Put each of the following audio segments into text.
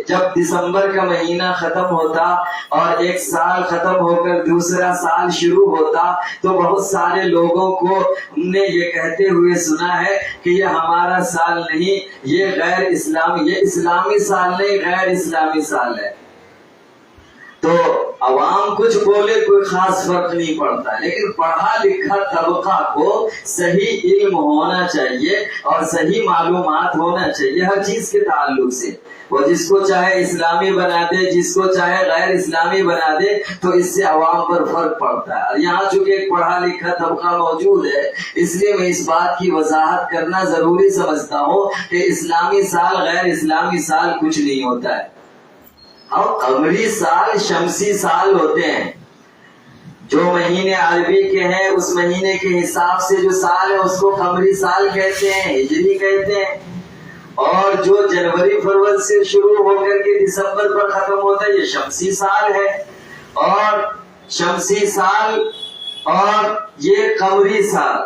جب دسمبر کا مہینہ ختم ہوتا اور ایک سال ختم ہو کر دوسرا سال شروع ہوتا تو بہت سارے لوگوں کو ہم نے یہ کہتے ہوئے سنا ہے کہ یہ ہمارا سال نہیں، یہ غیر اسلامی، یہ اسلامی سال نہیں، غیر اسلامی سال ہے۔ تو عوام کچھ بولے کوئی خاص فرق نہیں پڑتا، لیکن پڑھا لکھا طبقہ کو صحیح علم ہونا چاہیے اور صحیح معلومات ہونا چاہیے ہر چیز کے تعلق سے۔ وہ جس کو چاہے اسلامی بنا دے، جس کو چاہے غیر اسلامی بنا دے، تو اس سے عوام پر فرق پڑتا ہے۔ اور یہاں چونکہ ایک پڑھا لکھا طبقہ موجود ہے، اس لیے میں اس بات کی وضاحت کرنا ضروری سمجھتا ہوں کہ اسلامی سال غیر اسلامی سال کچھ نہیں ہوتا ہے۔ اور قمری سال شمسی سال ہوتے ہیں، جو مہینے عربی کے ہیں اس مہینے کے حساب سے جو سال ہے اس کو قمری سال کہتے ہیں، ہجری کہتے ہیں۔ اور جو جنوری فروری سے شروع ہو کر کے دسمبر پر ختم ہوتا ہے یہ شمسی سال ہے۔ اور شمسی سال اور یہ قمری سال،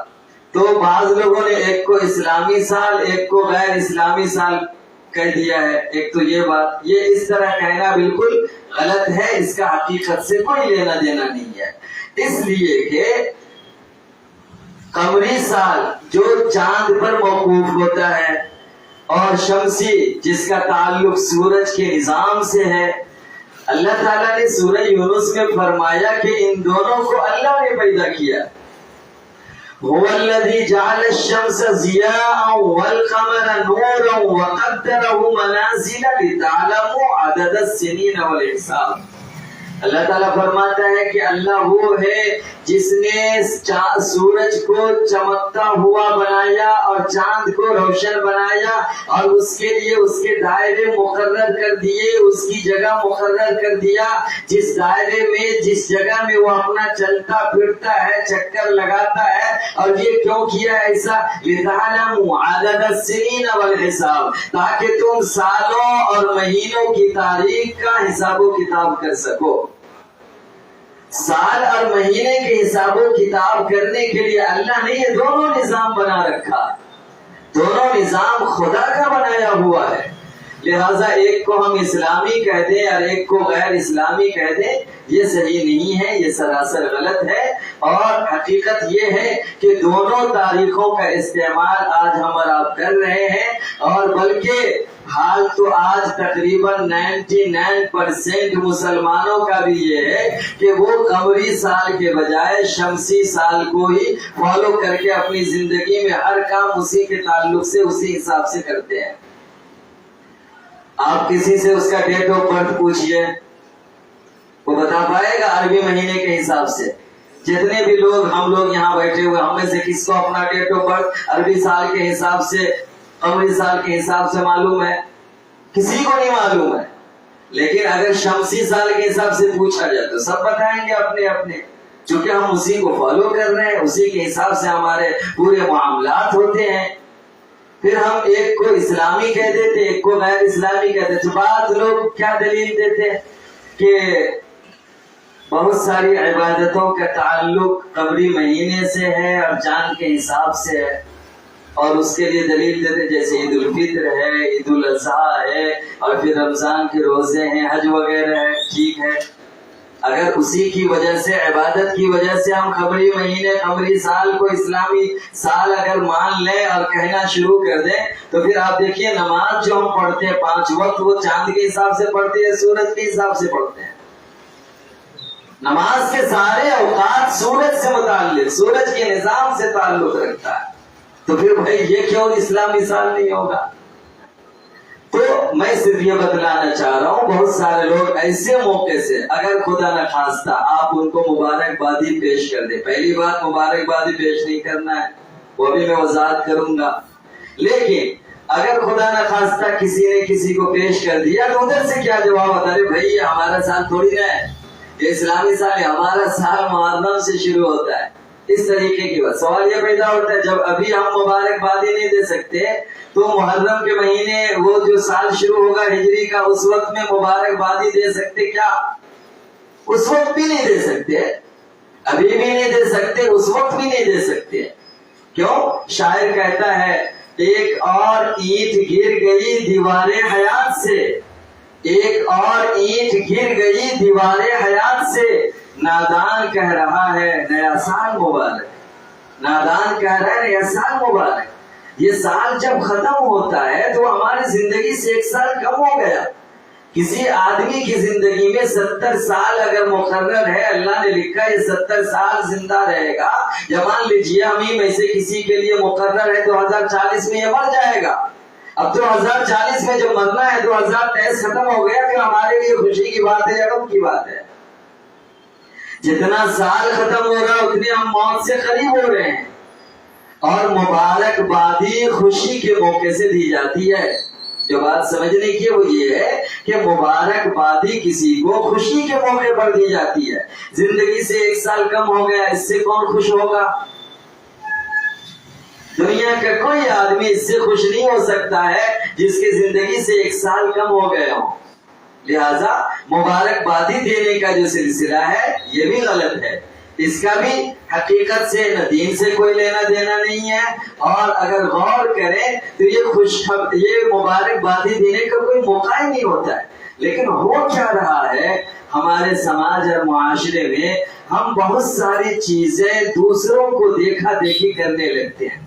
تو بعض لوگوں نے ایک کو اسلامی سال ایک کو غیر اسلامی سال کہہ دیا ہے۔ ایک تو یہ بات، یہ اس طرح کہنا بالکل غلط ہے، اس کا حقیقت سے کوئی لینا دینا نہیں ہے۔ اس لیے کہ قمری سال جو چاند پر موقوف ہوتا ہے اور شمسی جس کا تعلق سورج کے نظام سے ہے، اللہ تعالیٰ نے سورہ یونس میں فرمایا کہ ان دونوں کو اللہ نے پیدا کیا۔ هو الذي جعل الشمس ضياء والقمر نورا وقدره منازل لتعلموا عدد السنين والحساب۔ اللہ تعالیٰ فرماتا ہے کہ اللہ وہ ہے جس نے سورج کو چمکتا ہوا بنایا اور چاند کو روشن بنایا، اور اس کے لیے اس کے دائرے مقرر کر دیے، اس کی جگہ مقرر کر دیا، جس دائرے میں جس جگہ میں وہ اپنا چلتا پھرتا ہے، چکر لگاتا ہے۔ اور یہ کیوں کیا ایسا؟ لِتَعْلَمُوا عَدَدَ السِّنِينَ وَالْحِسَابِ، تاکہ تم سالوں اور مہینوں کی تاریخ کا حساب و کتاب کر سکو۔ سال اور مہینے کے حساب و کتاب کرنے کے لیے اللہ نے یہ دونوں نظام بنا رکھا، دونوں نظام خدا کا بنایا ہوا ہے۔ لہٰذا ایک کو ہم اسلامی کہہ دیں اور ایک کو غیر اسلامی کہہ دیں، یہ صحیح نہیں ہے، یہ سراسر غلط ہے۔ اور حقیقت یہ ہے کہ دونوں تاریخوں کا استعمال آج ہم اور آپ کر رہے ہیں، اور بلکہ حال تو آج تقریباً 99% مسلمانوں کا بھی یہ ہے کہ وہ قمری سال کے بجائے شمسی سال کو ہی فالو کر کے اپنی زندگی میں ہر کام اسی کے تعلق سے اسی حساب سے کرتے ہیں۔ آپ کسی سے اس کا ڈیٹ آف برتھ پوچھئے، وہ بتا پائے گا عربی مہینے کے حساب سے؟ جتنے بھی لوگ ہم لوگ یہاں بیٹھے ہوئے، ہم میں سے کس کو اپنا ڈیٹ آف برتھ عربی سال کے حساب سے قمری سال کے حساب سے معلوم ہے؟ کسی کو نہیں معلوم ہے۔ لیکن اگر شمسی سال کے حساب سے پوچھا جائے تو سب بتائیں گے اپنے اپنے، چونکہ ہم اسی کو فالو کر رہے ہیں، اسی کے حساب سے ہمارے پورے معاملات ہوتے ہیں۔ پھر ہم ایک کو اسلامی کہہ دیتے، ایک کو غیر اسلامی کہتے۔ تو بعض لوگ کیا دلیل دیتے کہ بہت ساری عبادتوں کا تعلق قمری مہینے سے ہے اور چاند کے حساب سے ہے، اور اس کے لیے دلیل دیتے جیسے عید الفطر ہے، عید الاضحیٰ ہے، اور پھر رمضان کے روزے ہیں، حج وغیرہ ہے۔ ٹھیک ہے، اگر اسی کی وجہ سے، عبادت کی وجہ سے ہم قمری مہینے قمری سال کو اسلامی سال اگر مان لیں اور کہنا شروع کر دیں، تو پھر آپ دیکھیے نماز جو ہم پڑھتے ہیں 5 وقت، وہ چاند کے حساب سے پڑھتے ہیں، سورج کے حساب سے پڑھتے ہیں۔ نماز کے سارے اوقات سورج سے متعلق، سورج کے نظام سے تعلق رکھتا ہے، تو پھر بھائی یہ کیوں اسلامی سال نہیں ہوگا؟ تو میں صرف یہ بتلانا چاہ رہا ہوں، بہت سارے لوگ ایسے موقع سے اگر خدا نہ خواستہ آپ ان کو مبارکبادی پیش کر دیں، پہلی بات مبارکبادی پیش نہیں کرنا ہے، وہ بھی میں وضاحت کروں گا، لیکن اگر خدا نہ خواستہ کسی نے کسی کو پیش کر دیا تو ادھر سے کیا جواب ہوتا ہے؟ بھائی یہ ہمارا سال تھوڑی نہ ہے، یہ اسلامی سال ہے، ہمارا سال محرم سے شروع ہوتا ہے۔ اس طریقے کی بات، سوال یہ پیدا ہوتا ہے جب ابھی ہم مبارکبادی نہیں دے سکتے تو محرم کے مہینے وہ جو سال شروع ہوگا ہجری کا، اس وقت میں مبارکبادی دے سکتے کیا؟ اس وقت بھی نہیں دے سکتے، ابھی بھی نہیں دے سکتے، اس وقت بھی نہیں دے سکتے۔ کیوں؟ شاعر کہتا ہے ایک اور اینٹ گر گئی دیوار حیات سے، ایک اور اینٹ گر گئی دیوار حیات سے، نادان کہہ رہا ہے نیا سال مبارک، نادان کہہ رہا ہے نیا سال مبارک۔ یہ سال جب ختم ہوتا ہے تو ہماری زندگی سے ایک سال کم ہو گیا۔ کسی آدمی کی زندگی میں 70 سال اگر مقرر ہے، اللہ نے لکھا یہ 70 سال زندہ رہے گا، یا مان لیجیے ہمیں میں سے کسی کے لیے مقرر ہے 2040 میں یہ مر جائے گا۔ اب 2040 میں جو مرنا ہے 2023 ختم ہو گیا، پھر ہمارے لیے خوشی کی بات ہے یا غم کی بات ہے؟ جتنا سال ختم ہو رہا اتنے ہم موت سے قریب ہو رہے ہیں، اور مبارکبادی خوشی کے موقع سے دی جاتی ہے۔ جو بات سمجھنے کی وہ یہ ہے کہ مبارکبادی کسی کو خوشی کے موقع پر دی جاتی ہے۔ زندگی سے ایک سال کم ہو گیا، اس سے کون خوش ہوگا؟ دنیا کا کوئی آدمی اس سے خوش نہیں ہو سکتا ہے جس کی زندگی سے ایک سال کم ہو گئے ہوں۔ لہذا مبارکبادی دینے کا جو سلسلہ ہے یہ بھی غلط ہے، اس کا بھی حقیقت سے نہ دین سے کوئی لینا دینا نہیں ہے، اور اگر غور کریں تو یہ مبارکبادی دینے کا کوئی موقع ہی نہیں ہوتا ہے۔ لیکن ہو کیا رہا ہے ہمارے سماج اور معاشرے میں، ہم بہت ساری چیزیں دوسروں کو دیکھا دیکھی کرنے لگتے ہیں،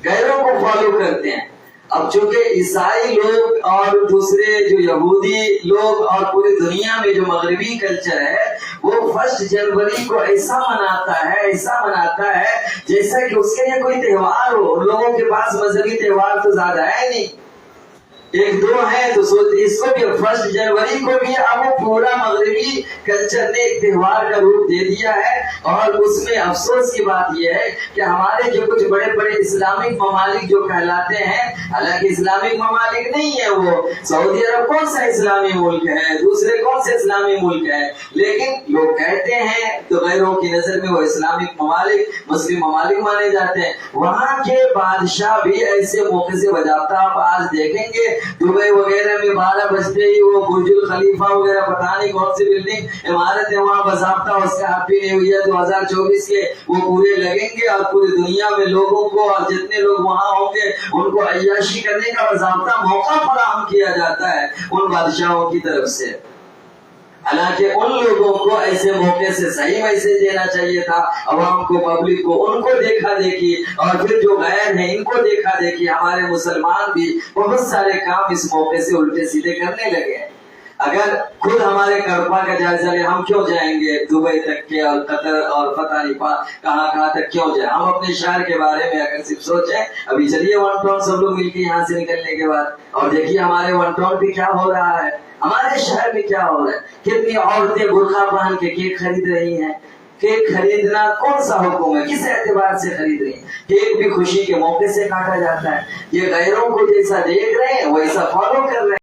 غیروں کو فالو کرتے ہیں۔ اب چونکہ عیسائی لوگ اور دوسرے جو یہودی لوگ اور پوری دنیا میں جو مغربی کلچر ہے وہ 1 جنوری کو ایسا مناتا ہے جیسا کہ اس کے لیے کوئی تہوار ہو۔ ان لوگوں کے پاس مذہبی تہوار تو زیادہ ہے نہیں، ایک دو ہے، تو اس کو بھی 1 جنوری کو بھی اب پورا مغربی کلچر نے ایک تہوار کا روپ دے دیا ہے۔ اور اس میں افسوس کی بات یہ ہے کہ ہمارے جو کچھ بڑے بڑے اسلامک ممالک جو کہلاتے ہیں، حالانکہ اسلامک ممالک نہیں ہے، وہ سعودی عرب کون سا اسلامی ملک ہے، دوسرے کون سے اسلامی ملک ہے، لیکن لوگ کہتے ہیں تو غیروں کی نظر میں وہ اسلامک ممالک مسلم ممالک مانے جاتے ہیں۔ وہاں کے بادشاہ بھی ایسے موقع سے بجاتا، آپ آج دیکھیں گے دبئی وغیرہ میں 12 بجتے ہی وہ برج الخلیفہ وغیرہ پتہ نہیں کون سی بلڈنگ عمارت ہے وہاں باضابطہ اس کا ہیپی نیو ایئر 2024 کے وہ پورے لگیں گے، اور پوری دنیا میں لوگوں کو اور جتنے لوگ وہاں ہوں گے ان کو عیاشی کرنے کا باضابطہ موقع فراہم کیا جاتا ہے ان بادشاہوں کی طرف سے۔ حالانکہ ان لوگوں کو ایسے موقع سے صحیح میسج دینا چاہیے تھا عوام کو، پبلک کو، ان کو دیکھا دیکھی، اور پھر جو غیر ہیں ان کو دیکھا دیکھی۔ ہمارے مسلمان بھی بہت سارے کام اس موقع سے الٹے سیدھے کرنے لگے۔ اگر خود ہمارے کرپا کا جائزہ لیں، ہم کیوں جائیں گے دبئی تک کے اور قطر اور پتہ نہیں کہاں تک کیوں جائیں؟ ہم اپنے شہر کے بارے میں اگر صرف سوچیں، ابھی چلیے 1 ٹاؤن سب لوگ مل کے یہاں سے نکلنے کے بعد، اور دیکھیے ہمارے 1 ٹاؤن پہ کیا ہو رہا ہے، ہمارے شہر میں کیا ہو رہا ہے۔ کتنی عورتیں برقع پہن کے کیک خرید رہی ہیں۔ کیک خریدنا کون سا حکم ہے، کس اعتبار سے خرید رہی ہیں؟ کیک بھی خوشی کے موقع سے کاٹا جاتا ہے۔ یہ غیروں کو جیسا دیکھ رہے ہیں ویسا فالو کر رہے ہیں۔